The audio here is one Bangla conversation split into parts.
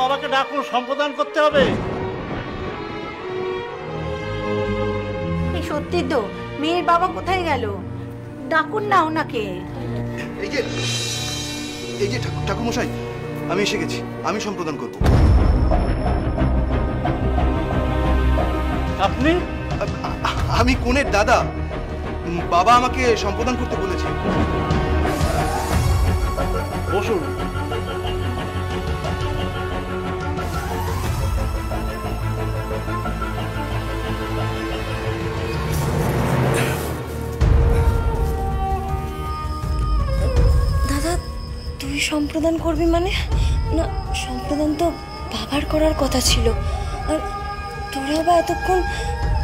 বাবাকে ডাকুন, সম্প্রদান করতে হবে। এই সত্যি তো, মেয়ের বাবা কোথায় গেল? ডাকুন না ওনাকে। এই যে ঠাকুরমশাই, আমি এসে গেছি, আমি সম্প্রদান করব। আপনি? আমি কনের দাদা, বাবা আমাকে সম্প্রদান করতে বলেছে। বসুন। দাদা, তুই সম্প্রদান করবি মানে? না, সম্প্রদান তো বাবার করার কথা ছিল। আর তোরা বা এতক্ষণ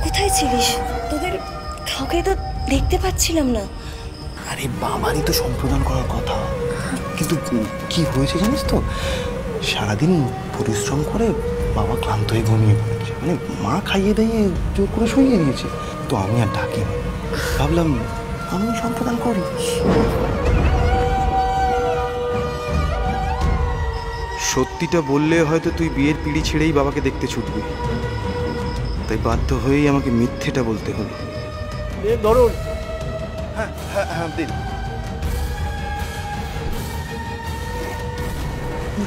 কোথায় ছিলিস? তোদের কাউকে তো দেখতে পাচ্ছিলাম না। আরে বাবারই তো সম্প্রদান করার কথা, কিন্তু কি হয়েছে জানিস তো, সারাদিন পরিশ্রম করে বাবা ক্লান্ত হয়ে ঘুমিয়ে পড়েছে। মানে মা খাইয়ে দিয়ে জোর করে শুইয়ে দিয়েছে। তো আমি আর ডাকিনি, ভাবলাম আমি সম্প্রদান করি। সত্যিটা বললে হয়তো তুই বিয়ের পিঁড়ি ছেড়েই বাবাকে দেখতে ছুটবি, তাই বাধ্য হয়েই আমাকে মিথ্যেটা বলতে হলো। ধরুন। হ্যাঁ হ্যাঁ হ্যাঁ, দিন।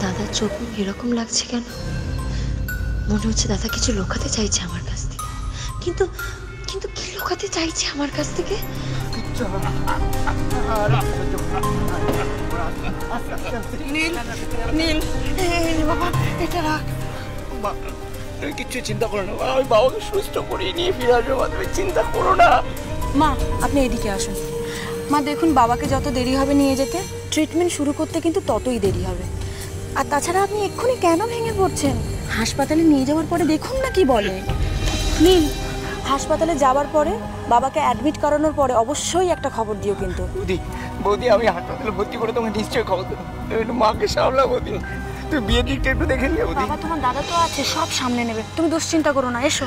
দাদার চোখ এরকম লাগছে কেন? মনে হচ্ছে দাদা কিছু লুকাতে চাইছে আমার কাছ থেকে। কিন্তু কিন্তু কি লুকাতে চাইছে আমার কাছ থেকে? নীল, নীল, বাবা এটা রাখ। তুমি কিচ্ছু চিন্তা করো না, আমি বাবাকে সুস্থ করিয়ে নিয়ে ফিরে আসবো, তুমি চিন্তা করো না। মা, আপনি এদিকে আসুন। মা দেখুন, বাবাকে যত দেরি হবে নিয়ে যেতে, ট্রিটমেন্ট শুরু করতে কিন্তু ততই দেরি হবে। আর তাছাড়া আপনি এক্ষুনি কেন ভেঙে পড়ছেন? হাসপাতালে নিয়ে যাওয়ার পরে দেখুন না কি বলে। নীল, হাসপাতালে যাওয়ার পরে বাবাকে অ্যাডমিট করানোর পরে অবশ্যই একটা খবর দিও কিন্তু। বৌদি, আমি হাসপাতালে ভর্তি করে তোমাকে নিশ্চয়ই খবর দেবো। তুমি একটু মাকে সামলা বৌদি, তুমি বিয়ের দিকটা একটু দেখে নিও। বাবা, তোমার দাদা তো আছে, সব সামনে নেবে, তুমি দুশ্চিন্তা করো না। এসো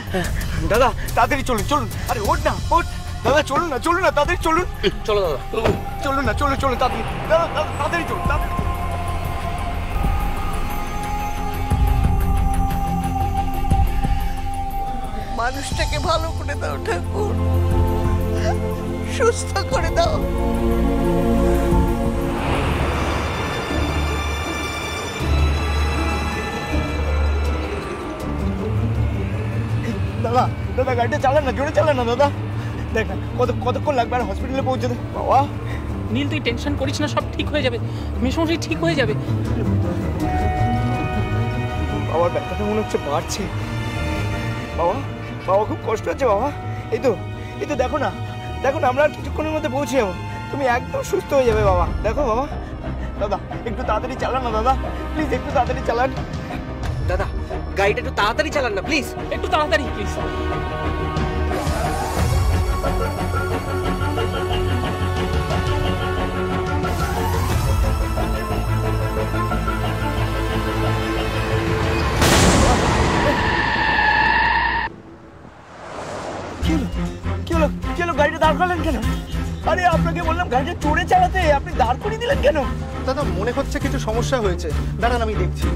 দাদা, তাড়াতাড়ি চলুন চলুন। আরে ওঠ না, ওঠ দাদা, চলুন না তাড়াতাড়ি চলুন। চলো দাদা, চলুন না, চলুন তাড়াতাড়ি দাদা, তাড়াতাড়ি চলুন তাড়াতাড়ি। মানুষটাকে ভালো করে দাও ঠাকুর, সুস্থ করে দাও। দাদা, গাড়িটা চালান না, জোরে চালান না দাদা। দেখ না কতক্ষণ লাগবে আর হসপিটালে পৌঁছাতে। বাবা নীল, তুই টেনশন করিস না, সব ঠিক হয়ে যাবে, মেশমশাই ঠিক হয়ে যাবে। বাবার ব্যথাটা মনে হচ্ছে বাড়ছে। বাবা খুব কষ্ট হচ্ছে বাবা। এই তো দেখো না আমরা কিছুক্ষণের মধ্যে পৌঁছে যাবো। তুমি একদম সুস্থ হয়ে যাবে বাবা। দেখো বাবা। দাদা একটু তাড়াতাড়ি চালান না দাদা, প্লিজ একটু তাড়াতাড়ি চালান। দাদা, গাড়িটা একটু তাড়াতাড়ি চালান না প্লিজ, একটু তাড়াতাড়ি প্লিজ। কি হলো গাড়িটা দাঁড় করালেন কেন? আরে আপনাকে বললাম গাড়িটা চড়ে চালাতে, আপনি দাঁড় করিয়ে দিলেন কেন? দাদা, মনে হচ্ছে কিছু সমস্যা হয়েছে, দাঁড়ান আমি দেখছি।